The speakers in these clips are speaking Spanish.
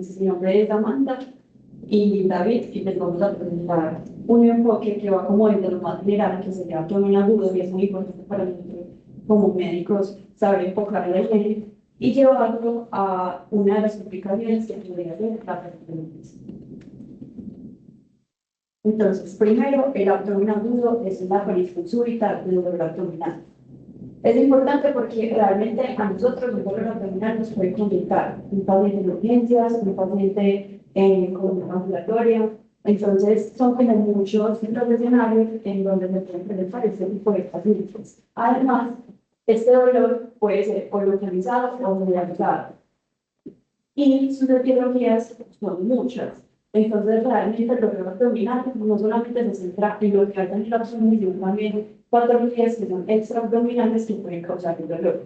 Mi nombre es Amanda y David, y les vamos a presentar un enfoque que va como desde lo más general, que sería abdomen agudo, y es muy importante para nosotros como médicos saber enfocarlo bien y llevarlo a una de las complicaciones que podría ser la peritonitis. Entonces, primero, el abdomen agudo es una aparición súbita del dolor abdominal. Es importante porque realmente a nosotros el dolor abdominal nos puede complicar un paciente de urgencias, un paciente con ambulatoria. Entonces, son como muchos profesionales en donde se pueden presentar este tipo de pacientes. Además, este dolor puede ser o localizado o generalizado y sus etiologías son muchas. Entonces, realmente el dolor abdominal no solamente se centra en lo que hace en el abdomen, sino también patologías que son extraabdominales que pueden causar el dolor.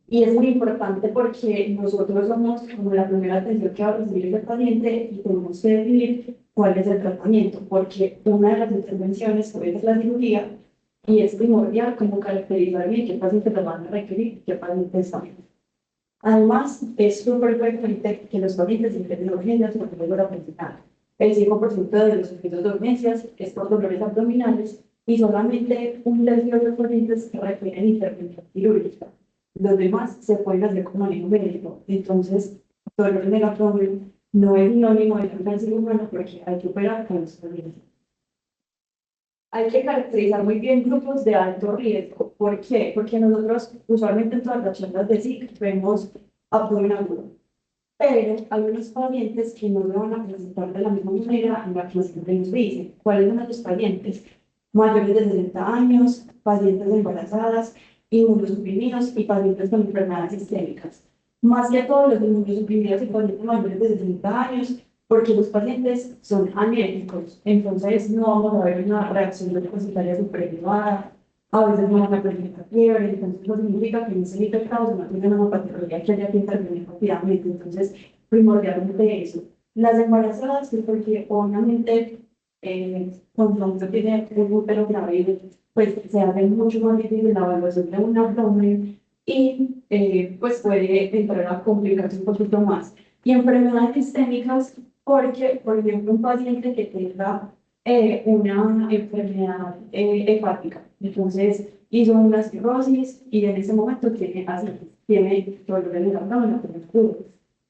Y es muy importante porque nosotros somos como la primera atención que va a recibir el paciente y tenemos que definir cuál es el tratamiento, porque una de las intervenciones puede ser la cirugía y es primordial como caracterizar bien qué pacientes lo van a requerir y qué pacientes no. Además, es súper frecuente que los pacientes ingresen urgencias por dolor abdominal. El 5% de los ingresos de urgencias es por dolores abdominales y solamente un tercio de los pacientes requieren intervención quirúrgica. Los demás se pueden hacer con manejo médico. Entonces, dolor en el abdomen no es sinónimo de un cáncer humano porque hay que operar con los pacientes. Hay que caracterizar muy bien grupos de alto riesgo. ¿Por qué? Porque nosotros usualmente en todas las charlas de SIC vemos abdomen agudo, pero hay unos pacientes que no lo van a presentar de la misma manera en la que siempre nos dicen. ¿Cuáles son los pacientes? Mayores de 60 años, pacientes embarazadas, inmunosuprimidos y pacientes con enfermedades sistémicas. Más que todos los inmunosuprimidos y pacientes mayores de 60 años, porque los pacientes son anémicos, entonces no vamos a ver una reacción leucocitaria súper elevada, a veces no van a presentar fiebre, entonces no significa que no estén infectados, no tienen una patología que haya que intervenir rápidamente, entonces primordialmente eso. Las embarazadas, es porque obviamente cuando uno tiene un útero grave, pues se hace mucho más difícil la evaluación de un abdomen y pues puede entrar a complicarse un poquito más. Y enfermedades sistémicas, porque, por ejemplo, un paciente que tenga una enfermedad hepática, entonces hizo una cirrosis y en ese momento tiene así, tiene dolor en el abdomen,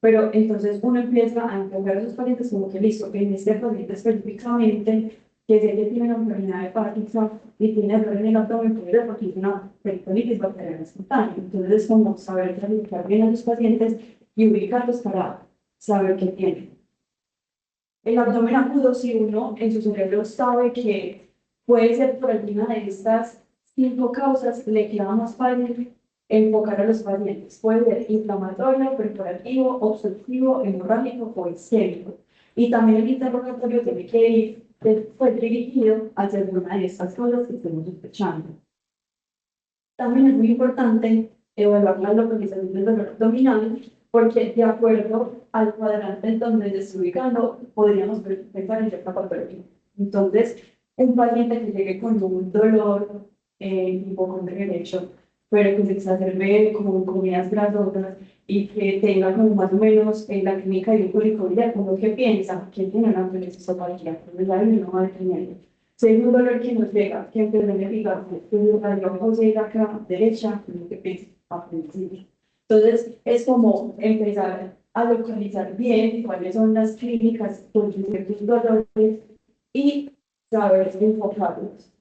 pero entonces uno empieza a enfocar a esos pacientes como que listo, en este paciente específicamente, que sé que tiene una enfermedad hepática y tiene dolor en el abdomen, pero porque es una peritonitis bacteriana espontánea. Entonces es como saber clasificar bien a los pacientes y ubicarlos para saber qué tienen. El abdomen agudo, si uno en su cerebro sabe que puede ser por alguna de estas 5 causas, le queda más fácil enfocar a los pacientes. Puede ser inflamatorio, perforativo, obstructivo, hemorrágico o isquémico. Y también el interrogatorio tiene que ir pues, dirigido hacia alguna de estas cosas que estemos sospechando. También es muy importante evaluar la localización del dolor abdominal, porque de acuerdo al cuadrante en donde se esté ubicando, podríamos pensar en cierta patología. Entonces, un paciente que llegue con un dolor hipocondrio derecho, pero que se exacerbe con comidas grasosas y que tenga como más o menos en la clínica de un colicoidea, como que piensa que tiene una esofágica, entonces ahí no va a detenerlo. Si hay un dolor que nos llega, que antes de me diga, que es la de acá derecha, lo que piensa, a principio. Entonces, es como empezar a localizar bien cuáles son las clínicas con ciertos dolores y saber enfocarlos.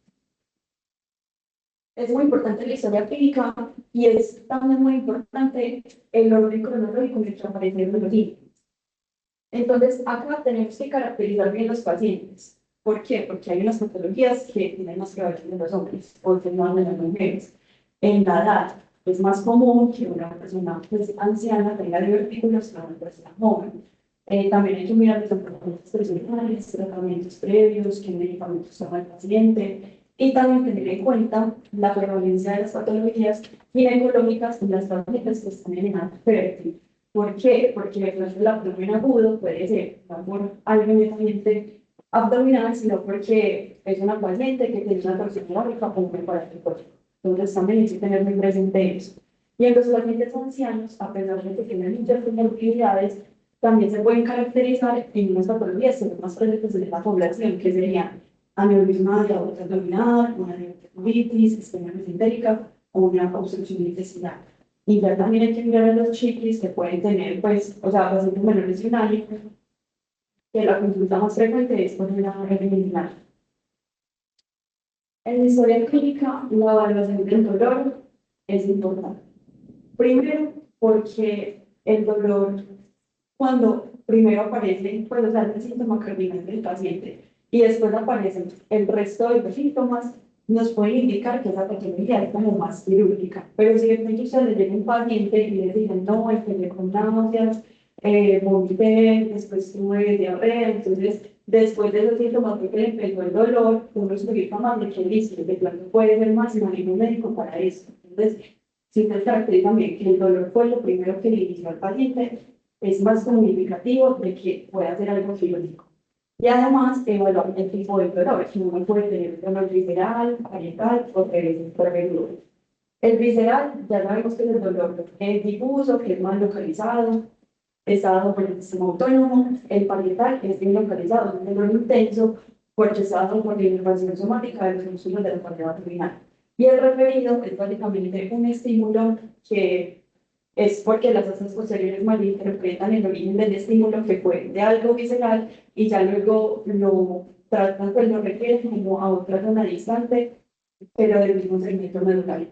Es muy importante la historia clínica y es también muy importante el orden cronológico en el que aparecen los síntomas. Entonces, acá tenemos que caracterizar bien los pacientes. ¿Por qué? Porque hay unas patologías que tienen más prevalencia en los hombres, otras no en las mujeres. En la edad es más común que una persona pues, anciana tenga divertículos que una persona joven. También hay que mirar los antecedentes personales, tratamientos previos, qué medicamentos toma el paciente y también tener en cuenta la prevalencia de las patologías ginecológicas en las pacientes que están en edad fértil. ¿Por qué? Porque el abdomen agudo puede ser no por algo netamente abdominal, sino porque es una paciente que tiene una torsión lógica o un preparación hepático. Entonces también hay que tener muy presente eso. Y en los pacientes ancianos, a pesar de que tienen muchas comorbilidades, también se pueden caracterizar en unas patologías que son más presentes en la población, que serían aneurisma de aorta abdominal, una diverticulitis, isquemia mesentérica o una obstrucción intestinal. Y ya también hay que mirar a los chiquis que pueden tener, pues, o sea, pacientes menores de un año, que la consulta más frecuente es por una hernia. En la historia clínica, la evaluación del dolor es importante. Primero, porque el dolor, cuando primero aparece, pues, o sea, el síntoma cardinal del paciente y después aparecen el resto de los síntomas, nos puede indicar que esa patología es como más quirúrgica. Pero si de repente usted le llega un paciente y le dicen, no, es que le con náuseas, vomité, después tuve diarrea, entonces después de esos síntomas fue que le empezó el dolor, uno explica más de que listo, de plano puede ser más y manejo médico para eso. Entonces, si usted caracteriza también que el dolor fue lo primero que le inició al paciente, es más significativo de que pueda ser algo quirúrgico. Y además, evaluar el tipo de dolor, si uno puede tener dolor visceral, parietal o preventivo. El visceral, ya sabemos que es el dolor difuso, que es más localizado, está dado por el sistema autónomo. El parietal es bien localizado, es un dolor intenso, porque está dado por la inervación somática de los músculos de la pared abdominal. Y el referido es básicamente un estímulo que es porque las asas posteriores malinterpretan el origen del estímulo que fue de algo visceral y ya luego lo tratan, pues lo refieren como a otra zona distante, pero del mismo segmento medular.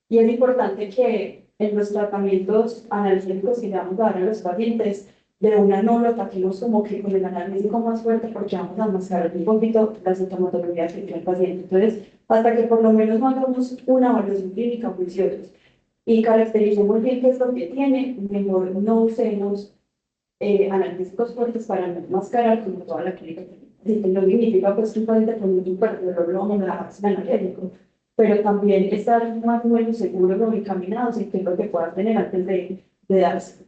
Y es importante que en los tratamientos analgésicos que le vamos a dar a los pacientes, de una no lo ataquemos como que con el analgésico más fuerte porque vamos a mascarar un poquito la sintomatología que tiene el paciente. Entonces, hasta que por lo menos no hagamos una evaluación clínica juiciosa y caractericemos bien qué es lo que tiene, mejor no usemos analgésicos fuertes para no mascarar como toda la clínica. Así que no significa pues que un paciente con un hiperterror lo vamos a dar sin analgésico, pero también estar más o menos seguros o encaminados en qué es lo que puedan tener antes de darse.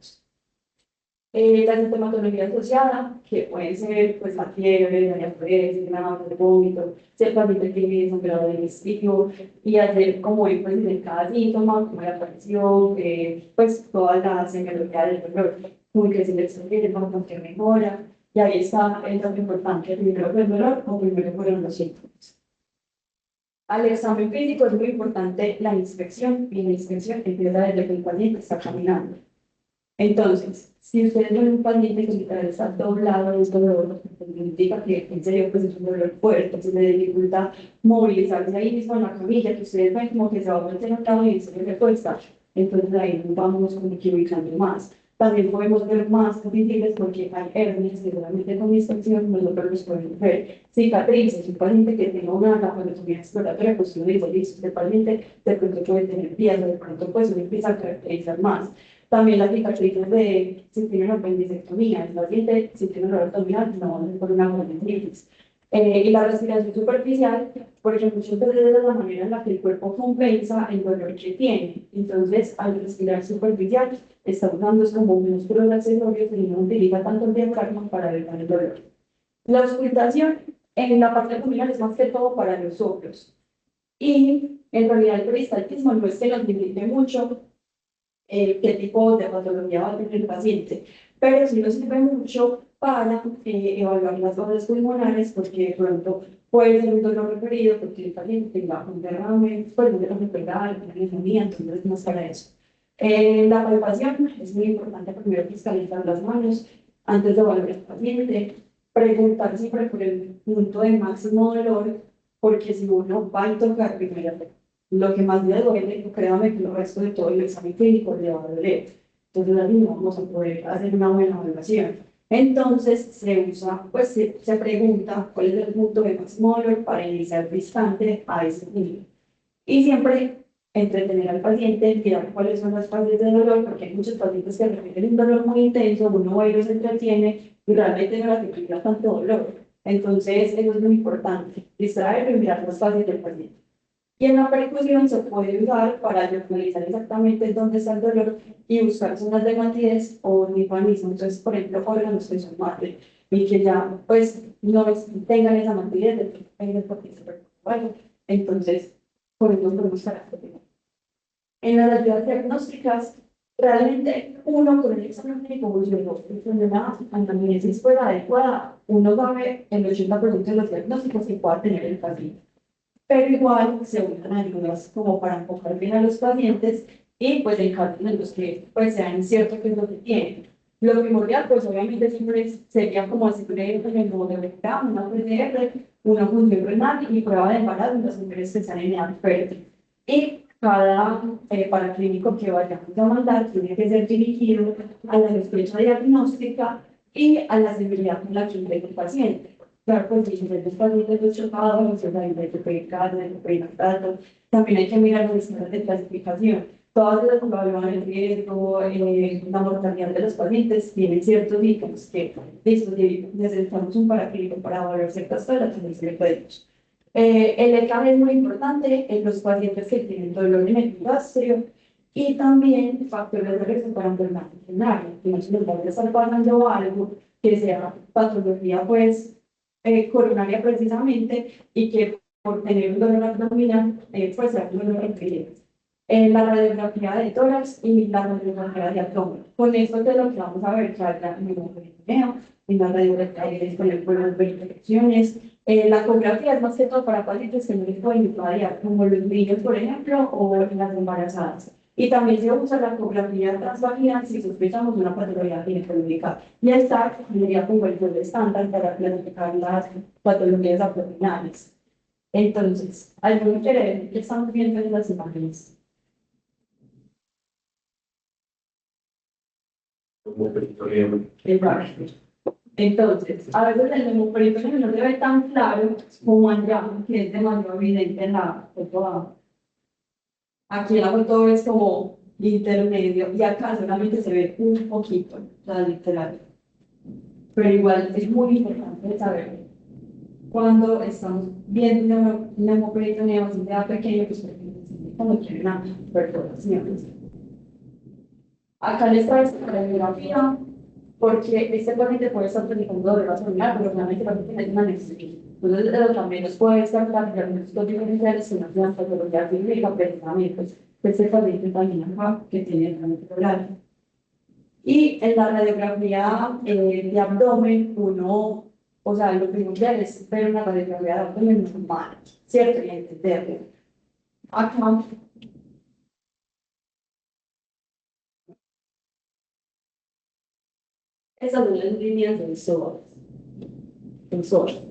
La sintomatología asociada, que puede ser pues, la fiebre, la diarrea, náuseas, el vómito, si el paciente tiene un grado de digestivo, y hacer como énfasis en cada síntoma, como la aparición, pues toda la semiología del dolor, como que se le extiende, como que mejora, y ahí está el dato importante, primero fue el dolor o primero fueron los síntomas. Al examen físico es muy importante la inspección, y la inspección empieza desde que el paciente está caminando. Entonces, si ustedes ven un paciente que literal está doblado de dolor, significa que en serio pues es un dolor fuerte, se le dificulta movilizarse ahí mismo en la camilla, que ustedes ven como que se va a volver a lado y en serio le cuesta, entonces ahí nos vamos como que ubicando más. También podemos ver más visibles porque hay hernias que solamente con inspección nosotros los podemos ver. Cicatrices, un paciente que tenga una laparotomía exploratoria, pues uno dice, listo, este paciente de pronto puede tener piedra, de pronto pues uno empieza a caracterizar más. También las cicatrices de si tienen apendicectomía, el paciente si tiene dolor abdominal, no es por una apendicitis. Y la respiración superficial, porque muchas veces es la manera en la que el cuerpo compensa el dolor que tiene. Entonces, al respirar superficial, está usando como músculos accesorios y no utiliza tanto el diafragma para evitar el dolor. La auscultación en la parte abdominal es más que todo para los hombros. Y en realidad el peristaltismo no es que nos limite mucho qué tipo de patología va a tener el paciente, pero sí nos sirve mucho para evaluar las dosis pulmonares, porque de pronto puede ser un dolor referido, porque el paciente tenga un derrame, pues un derrame pleural, una neumonía, entonces no es para eso. La palpación es muy importante, primero fiscalizar las manos antes de evaluar al paciente, preguntar siempre por el punto de máximo dolor, porque si uno va a tocar primero lo que más le duele, créame que el resto de todo el examen clínico le va a doler. Entonces, así no vamos a poder hacer una buena evaluación. Entonces, se usa, pues se pregunta cuál es el punto de máximo dolor para iniciar distante a ese nivel. Y siempre entretener al paciente, mirar cuáles son las fases de dolor, porque hay muchos pacientes que refieren un dolor muy intenso, uno va y los entretiene y realmente no les explica tanto dolor. Entonces, eso es muy importante, distraer y mirar las fases del paciente. Y en la percusión se puede usar para localizar exactamente dónde está el dolor y buscar zonas de matidez o mecanismos. Entonces, por ejemplo, órganos que son mate y que ya pues no tengan esa matidez de que tengan porque se preocupa. Entonces, por eso podemos caracterizar. En las ayudas diagnósticas, realmente uno con el examen clínico funcionó, cuando una anamnesis fuera adecuada, uno sabe el 80% de los diagnósticos que pueda tener el paciente. Pero igual se usan ayudas como para enfocar bien a los pacientes y pues en casos en los que pues sean cierto que es lo que tienen. Lo primordial pues obviamente siempre sería como hacer en el modo de una PCR, una función renal y prueba de embarazo en las mujeres que están en edad fértil. Y cada paraclínico que vayamos a mandar tiene que ser dirigido a la sospecha diagnóstica y a la severidad con la que ingresa el paciente. Claro, pues diferentes pacientes de chocados, de PK, de prenatal, también hay que mirar las escalas de clasificación. Todas las evaluaciones el riesgo, la mortalidad de los pacientes tienen ciertos ítems que necesitamos un paraclínico para evaluar ciertas cosas, entonces le podemos. El ECA es muy importante en los pacientes que tienen dolor en el epigastrio y también factores de riesgo para enfermedad coronaria, que no se nos vaya a estar pasando algo que sea patología pues coronaria precisamente y que por tener un dolor abdominal pues sea un dolor requerido. La radiografía de tórax y la radiografía de abdomen. Con esto es lo que vamos a ver, que hay en la radiografía de disponer buenas verificaciones. La ecografía es más que todo para pacientes que no les pueden irradiar, como los niños, por ejemplo, o las embarazadas. Y también se usa la ecografía transvaginal si sospechamos una patología ginecológica. Y esta sería como el gol estándar para clasificar las patologías abdominales. Entonces, ¿alguno quiere decir que estamos viendo en las imágenes? Exacto. Entonces, a veces el hemoperitoneum no se ve tan claro como allá, que es demasiado evidente en la foto abajo. Aquí la foto es como intermedio y acá solamente se ve un poquito, o sea, literal. Pero igual es muy importante saber cuando estamos viendo un hemoperitoneo, si sea pequeño, pues cuando tiene una perforación. Acá les traigo esta radiografía porque este paciente puede estar presentando dolor abdominal, pero realmente el paciente tiene una necesidad. Entonces, también nos puede estar dando diagnósticos diferenciales que no sean patología clínica, precisamente. Este paciente también acá, que tiene el problema. Y en la radiografía de abdomen, uno, o sea, lo primordial es ver una radiografía de abdomen normal, ¿cierto? Y entenderlo. Acá esas son las líneas del psoas.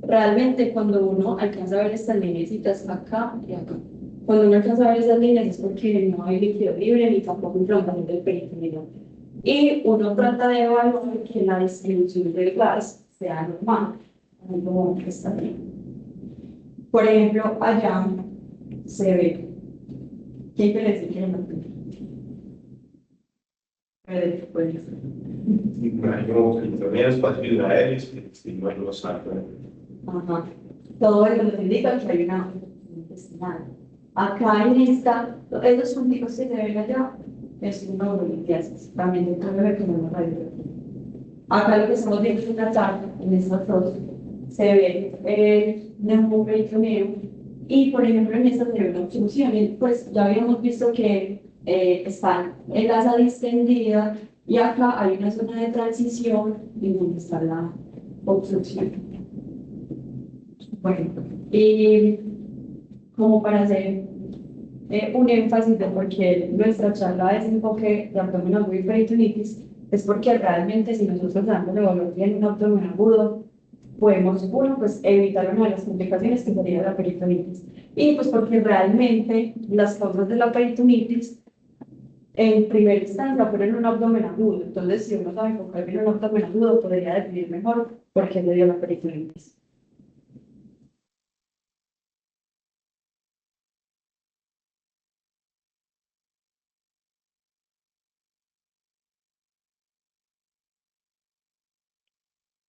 Realmente cuando uno alcanza a ver estas líneas acá y acá, cuando uno alcanza a ver esas líneas es porque no hay líquido libre ni tampoco inflamación del peritoneo. Y uno trata de evaluar que la distribución del gas sea normal, algo que está bien. Por ejemplo, allá se ve. ¿Quién quiere decir que no? Imagino que también es fácil de aéreos que si no lo saben. Ajá. Todo eso nos indica que hay una intestinal. Acá en esta, estos punticos que se ven allá, es una urolitiasis. También se puede ver como una radiografía. Acá lo que estamos viendo es una tabla, en estas dos, se ve el neumoperitoneo y, por ejemplo, en esta se ve una obstrucción. Pues ya habíamos visto que está el asa distendida y acá hay una zona de transición en donde está la obstrucción. Bueno, y como para hacer un énfasis de por qué nuestra charla es enfoque de abdomen agudo y peritonitis, es porque realmente si nosotros damos de valor bien un abdomen agudo, podemos, uno, pues evitar una de las complicaciones que sería la peritonitis. Y pues porque realmente las causas de la peritonitis en primera instancia fueron un abdomen agudo. Entonces, si uno sabe enfocar bien un abdomen agudo, podría definir mejor por qué le dio la peritonitis.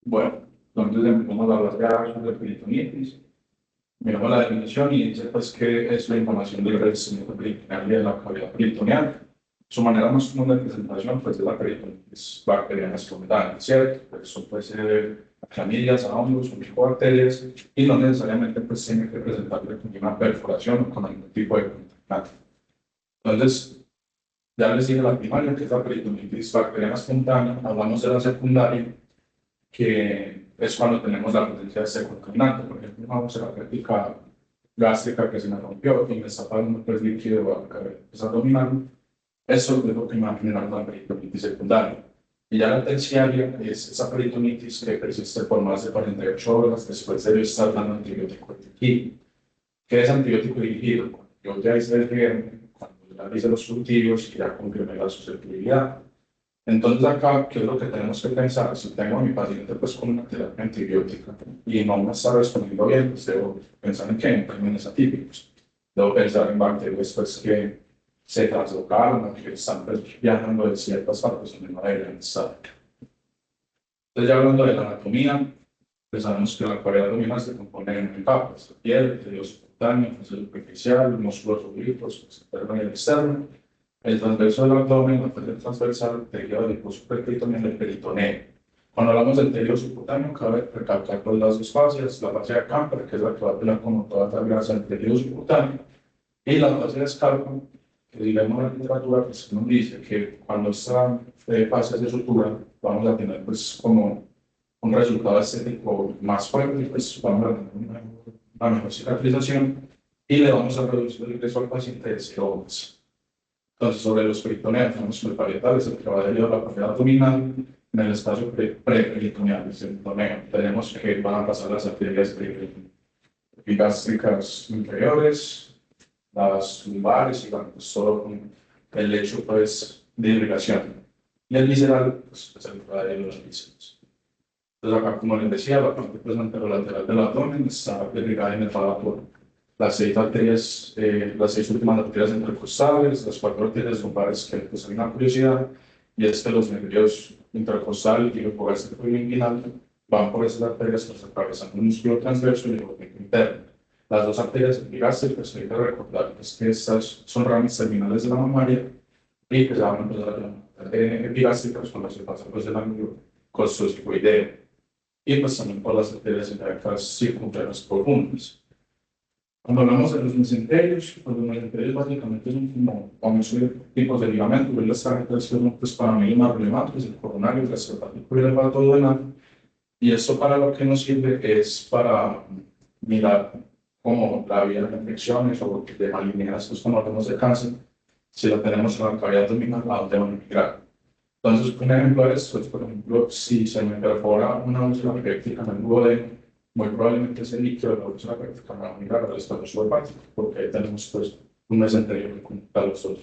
Bueno, entonces empezamos a hablar ya sobre peritonitis. Miramos la definición y dice pues que es la inflamación del revestimiento peritoneal y de la cavidad peritoneal. Su manera más común de presentación pues es la peritonitis bacteriana escrotal, ¿cierto? Pues, eso puede ser clamillas, hongos, bacterias y no necesariamente pues tiene que presentarle con una perforación o con algún tipo de contacto. Entonces, Ya les dije la primaria, que es la peritonitis bacteriana espontánea. Hablamos de la secundaria, que es cuando tenemos la presencia de seco contaminante. Por ejemplo, vamos a la práctica gástrica que se me rompió y me está pasando pues líquido a la cabeza abdominal. Eso es lo que me va a generar la peritonitis secundaria. Y ya la terciaria es esa peritonitis que persiste por más de 48 horas después de estar dando antibiótico dirigido. ¿Qué es antibiótico dirigido? Yo ya hice el germen, cuando ya hice los cultivos y ya confirmé la susceptibilidad. Entonces acá, ¿qué es lo que tenemos que pensar? Si tengo a mi paciente pues con una terapia antibiótica y no me está respondiendo bien, pues debo pensar en qué, en términos atípicos. Debo pensar en bacterias pues, que se traslocaron, que están viajando de ciertas partes donde no deberían estar. Entonces, ya hablando de la anatomía, pues sabemos que la cavidad abdominal se compone en capas: la piel, el tejido subcutáneo, el tejido superficial, los músculos oblicuos, el interno y el externo, el transverso del abdomen, la parte transversal, el tejido adiposo peritoneal y el peritoneo. Cuando hablamos del tejido subcutáneo, cabe recalcar pues, las dos fascias: la fascia de Camper, que es la que va a tener como toda la grasa del tejido subcutáneo, y la fascia de Scalpa, que digamos la literatura pues, nos dice que cuando esta fase de sutura vamos a tener pues como un resultado estético más fuerte, pues vamos a tener una mejor cicatrización y le vamos a reducir el ingreso al paciente de seromas. Entonces, sobre los peritoneos, tenemos el parietal, es el que va a llevar la parte abdominal. En el espacio preperitoneal, el peritoneo, tenemos que van a pasar las arterias epigástricas inferiores, las lumbares y bueno, pues, solo con el lecho pues, de irrigación. Y el visceral, pues, es el que va a ir los vísceras. Entonces, acá, como les decía, la parte pues, anterolateral del abdomen está irrigada y nervada por las 6 arterias, las 6 últimas arterias intercostales, las 4 arterias lumbares, que pues, hay una curiosidad, y es que los nervios intercostal y hipogástrico y inguinal van por esas arterias que atraviesan el músculo transverso y el músculo interno. Las 2 arterias epigástricas, hay que recordar que estas son ramas terminales de la mamaria y que se van a empezar a llamar epigástricas cuando se pasa pues, el ángulo costocicoideo. Y pues también por las arterias ilíacas circunflejas profundas. Cuando hablamos de los mesenterios, pues los mesenterios básicamente son como 11 tipos de ligamentos, y las tarjetas son pues, para mí más relevantes: el coronario, el gastropatítico y el hepatoduodenal. Y esto para lo que nos sirve es para mirar como la vía de infecciones o de malignidades, pues cuando hablamos de cáncer, si lo tenemos en la cavidad abdominal, ¿a dónde van a migrar? Entonces, un ejemplo de esto es, por ejemplo, si se me perfora una úlcera péptica en el duodeno, muy probablemente ese líquido de la úlcera péptica me va a migrar al estómago hepático, porque ahí tenemos pues, un mesenterio que conecta los dos.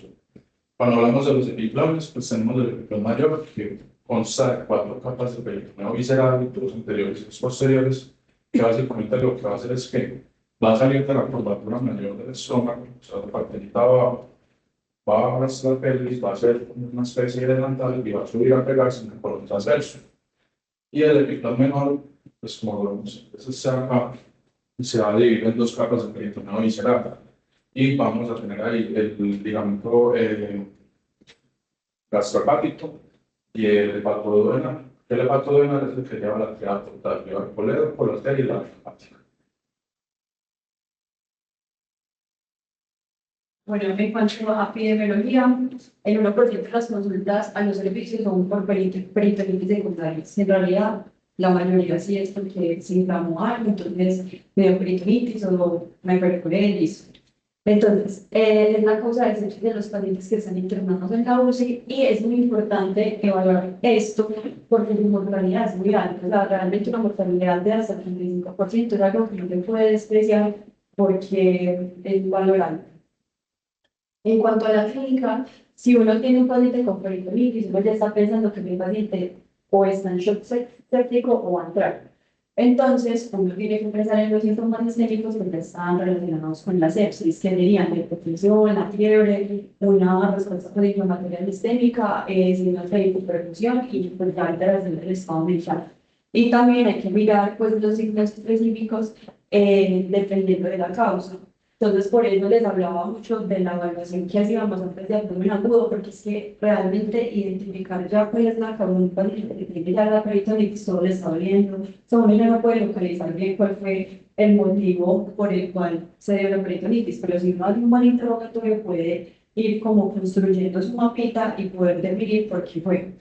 Cuando hablamos de los epiplones, pues tenemos el epiplón mayor, que consta de 4 capas de peritoneo visceral, 2 anteriores y 2 posteriores, que básicamente lo que va a hacer es que va a salir de la curvatura mayor del estómago, o sea, la parte de abajo, va a bajar hasta la pelvis, va a ser una especie de delantal y va a subir a pegarse en el colon transverso. Y el epiplón menor, pues como lo vemos, se va a dividir en 2 capas de peritoneo visceral. Y vamos a tener ahí el ligamento gastropático y el hepatoduodenal. El hepatoduodenal es el que lleva la arteria portal, lleva el coledo por la arteria y la hepática. Bueno, en cuanto a epidemiología, el 1% de las consultas a los servicios son por peritonitis secundarias. En realidad, la mayoría sí es porque se inflamó algo, entonces me dio peritonitis o me perforé y listo. Entonces, es la causa de los pacientes que están internados en la UCI y es muy importante evaluar esto porque su mortalidad es muy alta. O sea, realmente una mortalidad de hasta el 35% es algo que no se puede despreciar porque es valorable. En cuanto a la clínica, si uno tiene un paciente con peritonitis, uno ya está pensando que el paciente o está en shock séptico o va a entrar. Entonces, uno tiene que pensar en los síntomas sistémicos que están relacionados con la sepsis, que serían la hipertensión, la fiebre, una respuesta inflamatoria sistémica, signos de hipoperfusión y pues, ya alteración del estado mental. Y también hay que mirar pues, los signos específicos dependiendo de la causa. Entonces, por eso les hablaba mucho de la evaluación que hacíamos antes de abdomen agudo, porque es que realmente identificar ya cuál es la causa paciente que tiene ya la peritonitis, todo le está doliendo, uno ya no puede localizar bien cuál fue el motivo por el cual se dio la peritonitis, pero si uno hace un buen interrogatorio puede ir como construyendo su mapita y poder definir por qué fue.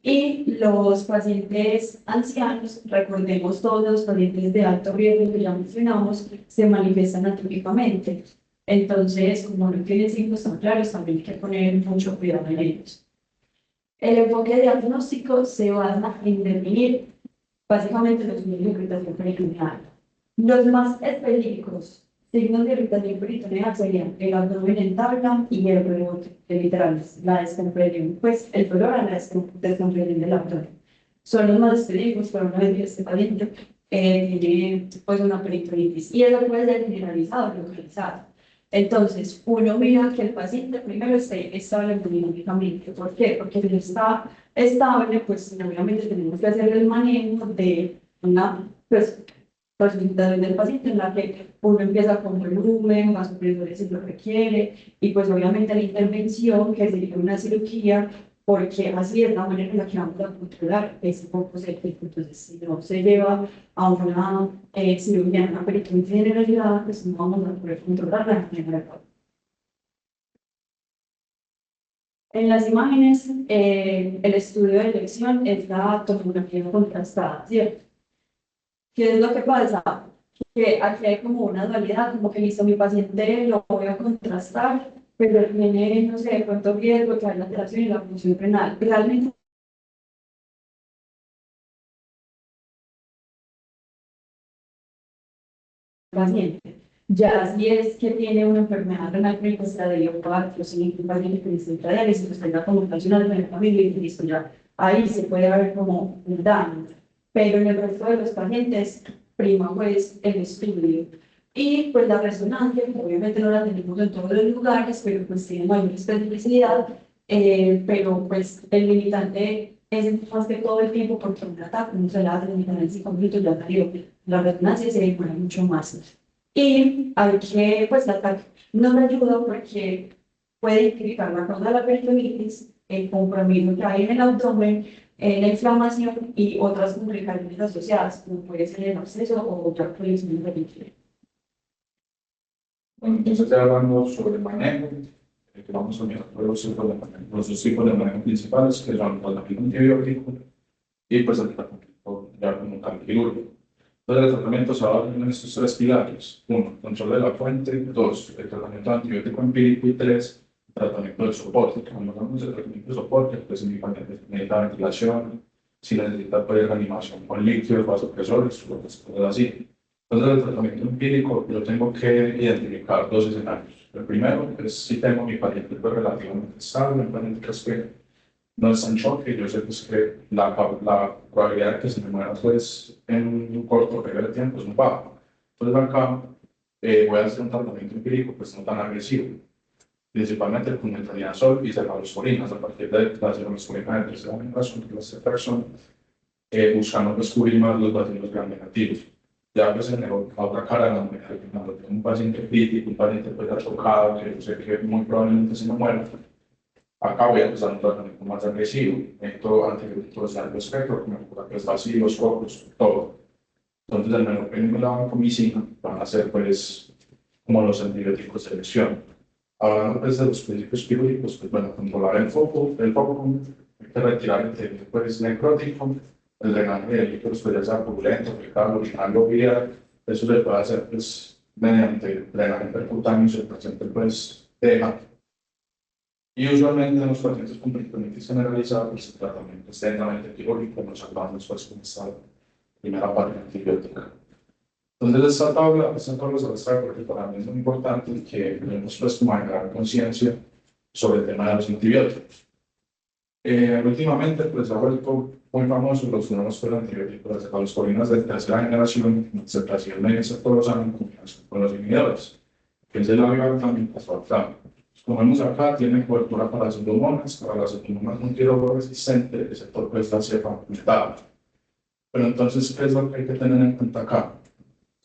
Y los pacientes ancianos, recordemos todos los pacientes de alto riesgo que ya mencionamos, se manifiestan atípicamente. Entonces, como no tienen signos tan claros, también hay que poner mucho cuidado en ellos. El enfoque diagnóstico se basa en definir básicamente los signos de irritación peritoneal. Los más específicos signos de irritación peritoneal serían el abdomen en tabla y el rebote, que literal es la descompresión, pues el dolor a la descompresión del abdomen. Son los más específicos, pero una vez que este paciente tiene pues una peritonitis y eso puede ser generalizado o localizado. Entonces, uno mira que el paciente primero esté estable epidemiológicamente. ¿Por qué? Porque si no está estable, pues obviamente tenemos que hacer el manejo de una presentación del paciente en la que uno empieza con volumen, vasopresores si lo requiere, y pues obviamente la intervención, que sería una cirugía, porque así es la manera en la que vamos a controlar ese poco séptico. Entonces, si no se lleva a una cirugía en una peritonitis generalizada, pues no vamos a poder controlarla en general. En las imágenes, el estudio de elección es la tomografía contrastada, ¿cierto? ¿Qué es lo que pasa? Que aquí hay como una dualidad, como que listo, mi paciente lo voy a contrastar, pero tiene, no sé, de pronto riesgo que hay alteración en la función renal. Realmente paciente. Ya si es que tiene una enfermedad renal crónica, estadio 4, 5, un paciente que necesita diálisis, pues tenga como funcional de la familia y listo, ya ahí se puede ver como un daño. Pero en el resto de los pacientes, prima pues el estudio. Y pues la resonancia, que obviamente no la tenemos en todos los lugares, pero pues tiene mayor especificidad, pero pues el limitante es más que todo el tiempo porque un ataque, no se la hace en 5 minutos, ya salió. La resonancia se demora mucho más. Y hay que, pues, la TAC nos ayuda porque puede identificar la causa de la peritonitis, el compromiso que hay en el abdomen, la inflamación y otras complicaciones asociadas, como puede ser el absceso o otra colisión peritoneal. Bueno, entonces ya hablamos sobre el manejo, que vamos a mirar los dos tipos de manejo principales, que son el tratamiento antibiótico y pues el tratamiento ya como tal quirúrgico. Entonces, el tratamiento se basa en estos tres pilares. Uno, control de la fuente. Dos, el tratamiento antibiótico empírico. Y tres, el tratamiento de soporte. Cuando hablamos de tratamiento de soporte, pues necesita ventilación, si necesita pues, reanimación con líquidos, vasopresores, cosas así. Entonces, el tratamiento empírico, yo tengo que identificar dos escenarios. El primero es si tengo mi paciente pues, relativamente estable, un paciente que no es en choque, yo sé pues, que la probabilidad de que se me muera pues, en un corto periodo de tiempo es muy baja. Entonces acá voy a hacer un tratamiento empírico pues no tan agresivo, principalmente con metronidazol y cefalosporinas. A partir de la cefalosporina de tercera generación, que es la Jefferson, buscando descubrir más los vacilos gram negativos. Ya pues en la otra cara de la moneda, cuando tengo un paciente crítico, un paciente pues achocado, que yo sé que muy probablemente se me muera, acá voy a empezar un tratamiento más agresivo, método antibióticos de alto espectro, que me cura pues vacilos, cocos, todo. Entonces el melopenem y la vancomicina van a ser pues como los antibióticos de elección. Hablando pues de los principios quirúrgicos, pues bueno, controlar el foco, hay que retirar el tejido pues necrótico, el drenaje de líquidos pues ya sea purulento, fecal, urinario o biliar, eso se puede hacer pues mediante drenaje percutáneo si el paciente pues deja. Y usualmente en los pacientes con peritonitis generalizada, pues el tratamiento es netamente quirúrgico, nos salvamos pues con esta primera parte antibiótica. Entonces esta tabla se va porque para mí es muy importante que tenemos pues como generar conciencia sobre el tema de los antibióticos. Últimamente pues ha vuelto muy famoso los nuevos antibióticos, las cefalosporinas de tercera generación, cetracil y cefalozano en combinación con los inhibidores, que es el avivancam y el como vemos acá, tiene cobertura para las pseudomonas, para las pseudomonas multirobo-resistentes, el sector pues la cepa metal. Pero entonces, ¿qué es lo que hay que tener en cuenta acá?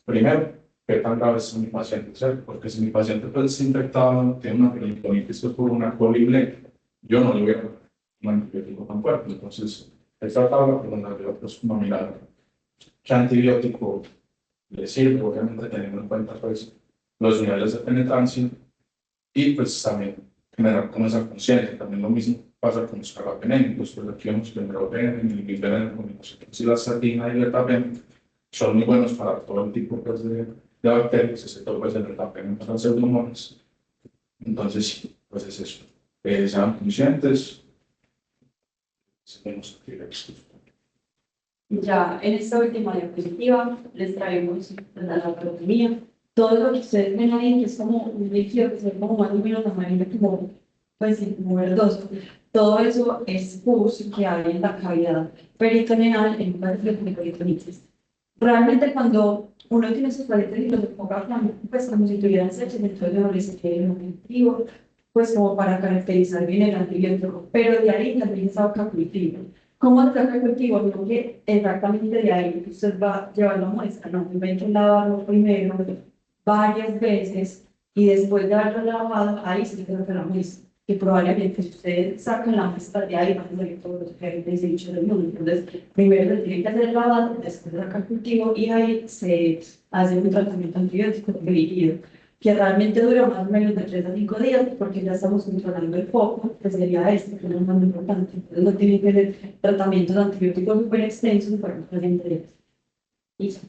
Primero, ¿qué tan grave es mi paciente? ¿Cierto? Porque si mi paciente pues, está infectado, tiene una peritonitis por una colible, yo no le voy a dar un antibiótico tan fuerte. Entonces, esta tabla pues, donde yo pues, como mirar qué antibiótico le sirve, obviamente teniendo en cuenta pues, los niveles de penetrancia y pues también generar como esa conciencia. También lo mismo pasa con los carbapenémicos, pues aquí vemos que el meropenem, el bifenol en combinación con cilastatina y el ertapenem son muy buenos para todo el tipo pues, de bacterias, excepto pues el ertapenem para pseudomonas. Entonces, sí, pues es eso. Sean conscientes, tenemos que Ya en esta última diapositiva les traemos la laparotomía. Todo lo que ustedes ven ahí, que es como un líquido que se ve como más o menos amarillo, como, pues, sí, como verdoso. Todo eso es pus que hay en la cavidad peritoneal en un de peritonitis. Realmente cuando uno tiene sus paletas y los enfoca pues como si tuvieran sepsis, entonces no les quiere un objetivo, pues como para caracterizar bien el antibiótico. Pero de ahí también está oca cultivo. ¿Cómo trata el cultivo? No que exactamente de ahí usted va a llevar la muestra, no, hay que lavarlo primero varias veces y después de haberlo lavado, ahí se trata la muestra. Que probablemente si ustedes sacan la muestra de ahí van a salir todos los gerentes y bichos del mundo. Entonces, primero se tiene que hacer el lavado, después saca el cultivo y ahí se hace un tratamiento antibiótico dirigido que realmente dura más o menos de 3 a 5 días, porque ya estamos controlando el foco, que sería este, que es lo más importante. Entonces, no tienen que ser tratamientos antibióticos súper extensos para el paciente. Listo.